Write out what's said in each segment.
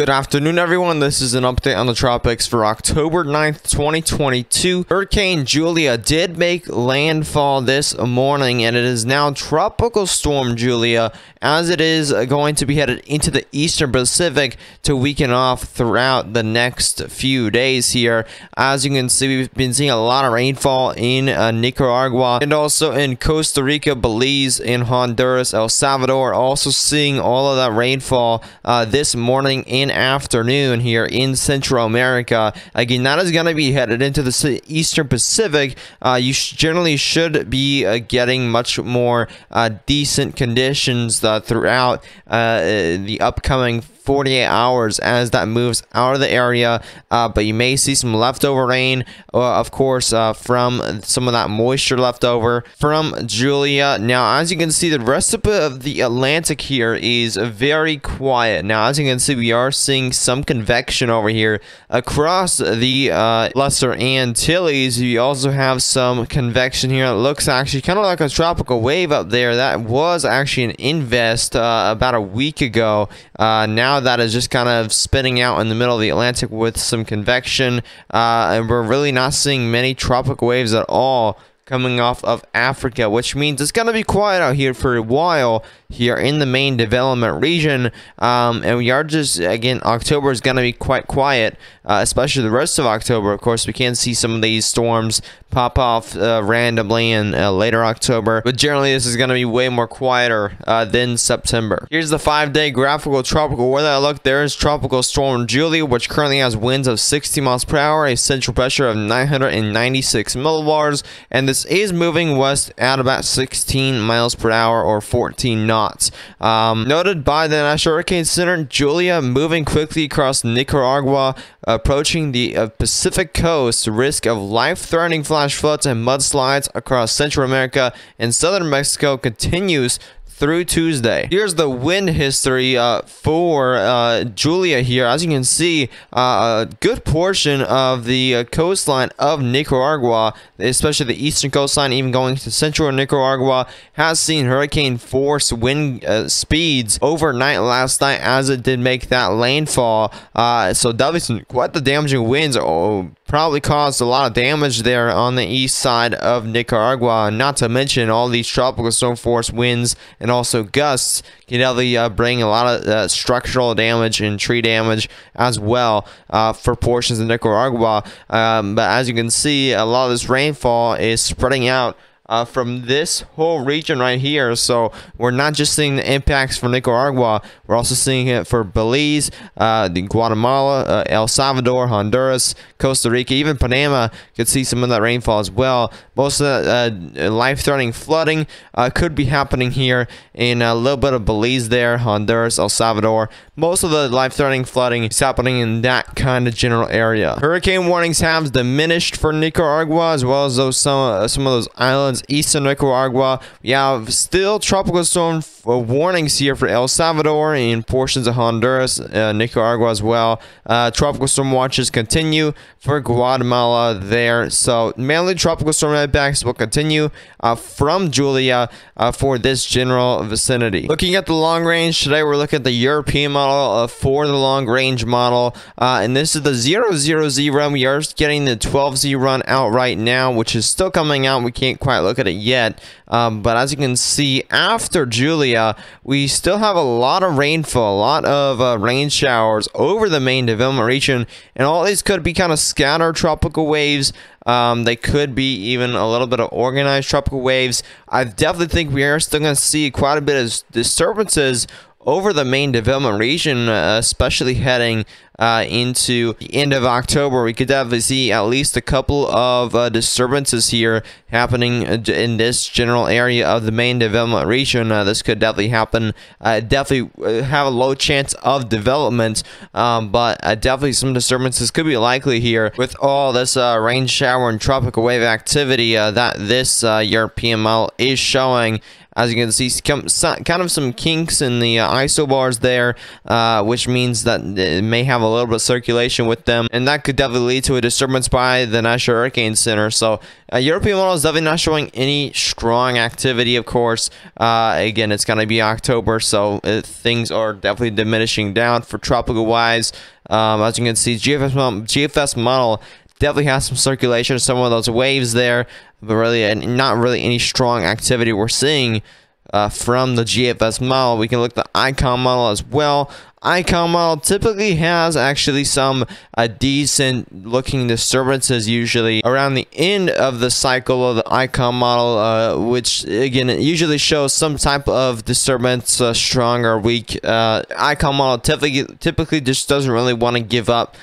Good afternoon, everyone. This is an update on the tropics for October 9th, 2022. Hurricane Julia did make landfall this morning, and it is now Tropical Storm Julia, as it is going to be headed into the eastern Pacific to weaken off throughout the next few days here. As you can see, we've been seeing a lot of rainfall in Nicaragua and also in Costa Rica, Belize, in Honduras, El Salvador. Also seeing all of that rainfall this morning and afternoon here in Central America. Again, that is going to be headed into the eastern Pacific. You generally should be getting much more decent conditions throughout the upcoming 48 hours as that moves out of the area, but you may see some leftover rain, of course, from some of that moisture left over from Julia. Now, as you can see, the rest of the Atlantic here is very quiet. Now, as you can see, we are seeing some convection over here across the Lesser Antilles. You also have some convection here. It looks actually kind of like a tropical wave up there. That was actually an invest about a week ago. Now that is just kind of spinning out in the middle of the Atlantic with some convection, and we're really not seeing many tropical waves at all coming off of Africa, which means it's going to be quiet out here for a while here in the main development region. And we are just, again, October is going to be quite quiet, especially the rest of October. Of course, we can see some of these storms pop off randomly in later October, but generally this is going to be way more quieter than September. Here's the 5-day graphical tropical weather outlook. There is Tropical Storm Julia, which currently has winds of 60 miles per hour, a central pressure of 996 millibars, and this is moving west at about 16 miles per hour or 14 knots. Noted by the National Hurricane Center, Julia moving quickly across Nicaragua, approaching the Pacific coast. Risk of life-threatening flash floods and mudslides across Central America and southern Mexico continues through Tuesday. Here's the wind history for Julia here. As you can see, a good portion of the coastline of Nicaragua, especially the eastern coastline, even going to central Nicaragua, has seen hurricane force wind speeds overnight last night as it did make that landfall. So definitely some quite the damaging winds. Probably caused a lot of damage there on the east side of Nicaragua, not to mention all these tropical storm force winds and also gusts can definitely bring a lot of structural damage and tree damage as well for portions of Nicaragua. But as you can see, a lot of this rainfall is spreading out from this whole region right here. So we're not just seeing the impacts for Nicaragua, we're also seeing it for Belize, Guatemala, El Salvador, Honduras, Costa Rica, even Panama could see some of that rainfall as well. Most of the life-threatening flooding could be happening here in a little bit of Belize there, Honduras, El Salvador. Most of the life-threatening flooding is happening in that kind of general area. Hurricane warnings have diminished for Nicaragua, as well as those some of those islands eastern Nicaragua. We have still tropical storm warnings here for El Salvador and portions of Honduras, Nicaragua as well. Tropical storm watches continue for Guatemala there. So mainly tropical storm impacts will continue from Julia for this general vicinity. Looking at the long range today, we're looking at the European model for the long range model, and this is the 00Z run. We are getting the 12Z run out right now, which is still coming out. We can't quite look at it yet, but as you can see, after Julia, we still have a lot of rainfall, a lot of rain showers over the main development region, and all these could be kind of scattered tropical waves. They could be even a little bit of organized tropical waves. I definitely think we are still going to see quite a bit of disturbances over the main development region, especially heading into the end of October. We could definitely see at least a couple of disturbances here happening in this general area of the main development region. This could definitely happen. Definitely have a low chance of development, but definitely some disturbances could be likely here with all this rain shower and tropical wave activity that this European model is showing. As you can see, kind of some kinks in the isobars there, which means that it may have a little bit of circulation with them, and that could definitely lead to a disturbance by the National Hurricane Center. So European model is definitely not showing any strong activity, of course. Again, it's going to be October, so things are definitely diminishing down for tropical wise. As you can see, GFS model definitely has some circulation, some of those waves there, but really not really any strong activity we're seeing from the GFS model. We can look at the Icon model as well. Icon model typically has actually some decent looking disturbances usually around the end of the cycle of the Icon model, which again it usually shows some type of disturbance, strong or weak. Icon model typically just doesn't really want to give up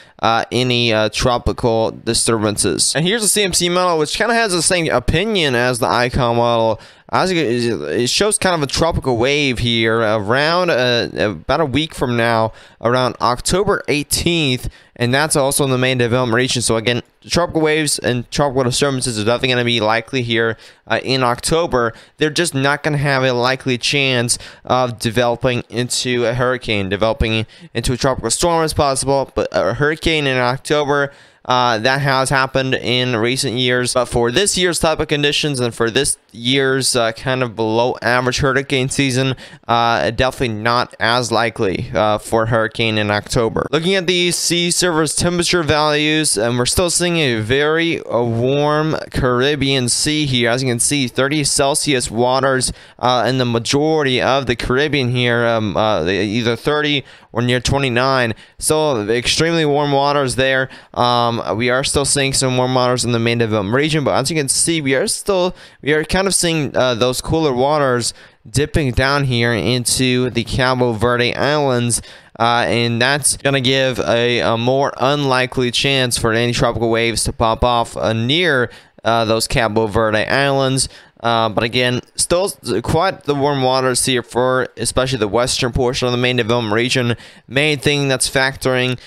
any tropical disturbances. And here's the CMC model, which kind of has the same opinion as the Icon model. As it shows kind of a tropical wave here around about a week from now, around October 18th, and that's also in the main development region. So again, tropical waves and tropical disturbances are definitely going to be likely here in October. They're just not going to have a likely chance of developing into a hurricane, developing into a tropical storm as possible, but a hurricane in October, that has happened in recent years. But for this year's type of conditions and for this year's kind of below average hurricane season, definitely not as likely for hurricane in October. Looking at these sea surface temperature values, and we're still seeing a very warm Caribbean Sea here. As you can see, 30 Celsius waters in the majority of the Caribbean here, either 30 or near 29. So extremely warm waters there. We are still seeing some warm waters in the main development region, but as you can see, we are kind of seeing those cooler waters dipping down here into the Cabo Verde Islands, and that's going to give a more unlikely chance for any tropical waves to pop off near those Cabo Verde Islands. But again, still quite the warm waters here for especially the western portion of the main development region. Main thing that's factoring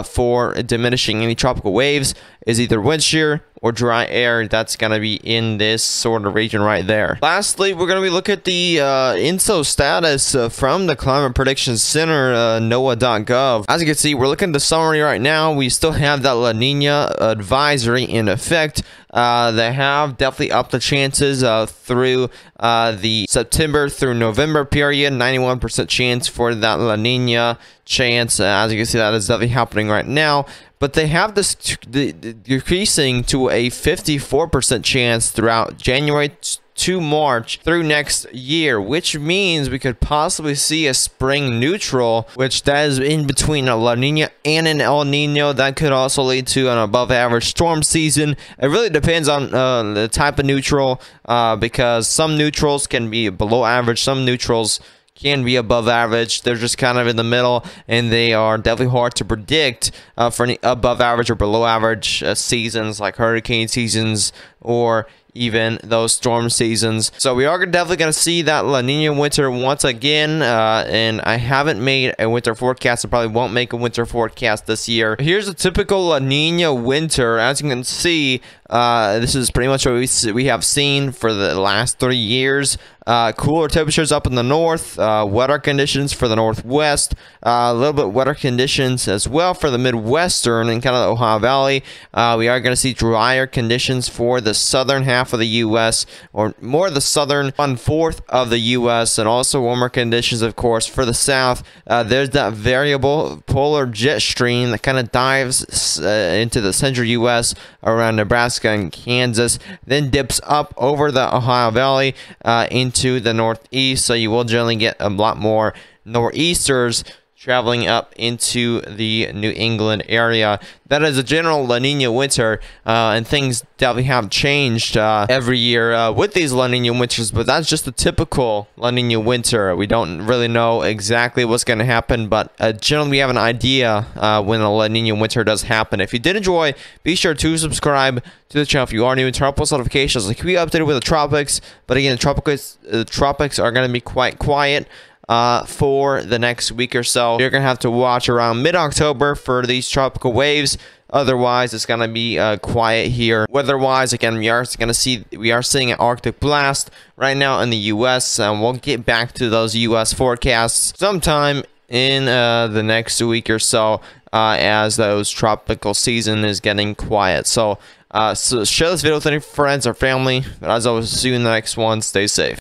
for diminishing any tropical waves is either wind shear or dry air that's going to be in this sort of region right there. Lastly, we're going to be looking at the Inso status from the Climate Prediction Center, NOAA.gov. As you can see, we're looking at the summary right now. We still have that La Nina advisory in effect. They have definitely upped the chances through the September through November period. 91% chance for that La Nina chance. As you can see, that is definitely happening right now. But they have this decreasing to a 54% chance throughout January to March through next year, which means we could possibly see a spring neutral, which that is in between a La Nina and an El Nino. That could also lead to an above average storm season. It really depends on the type of neutral, because some neutrals can be below average, some neutrals can be above average. They're just kind of in the middle, and they are definitely hard to predict for any above average or below average seasons like hurricane seasons or even those storm seasons. So we are definitely going to see that La Nina winter once again, and I haven't made a winter forecast. I probably won't make a winter forecast this year. Here's a typical La Nina winter. As you can see, this is pretty much what we have seen for the last 3 years. Cooler temperatures up in the north, wetter conditions for the northwest, a little bit wetter conditions as well for the midwestern and kind of the Ohio Valley. We are going to see drier conditions for the southern half of the U.S., or more the southern 1/4 of the U.S., and also warmer conditions, of course, for the south. There's that variable polar jet stream that kind of dives into the central U.S. around Nebraska and Kansas, then dips up over the Ohio Valley into the northeast. So you will generally get a lot more nor'easters traveling up into the New England area. That is a general La Nina winter, and things definitely have changed every year with these La Nina winters, but that's just a typical La Nina winter. We don't really know exactly what's going to happen, but generally we have an idea when a La Nina winter does happen. If you did enjoy, be sure to subscribe to the channel if you are new, and turn on post notifications. Like, keep you updated with the tropics, but again, the tropics are going to be quite quiet for the next week or so. You're gonna have to watch around mid-October for these tropical waves. Otherwise, it's gonna be quiet here. Weather-wise, again, we are seeing an Arctic blast right now in the U.S. And we'll get back to those U.S. forecasts sometime in the next week or so, as those tropical season is getting quiet. So share this video with any friends or family. But as always, see you in the next one. Stay safe.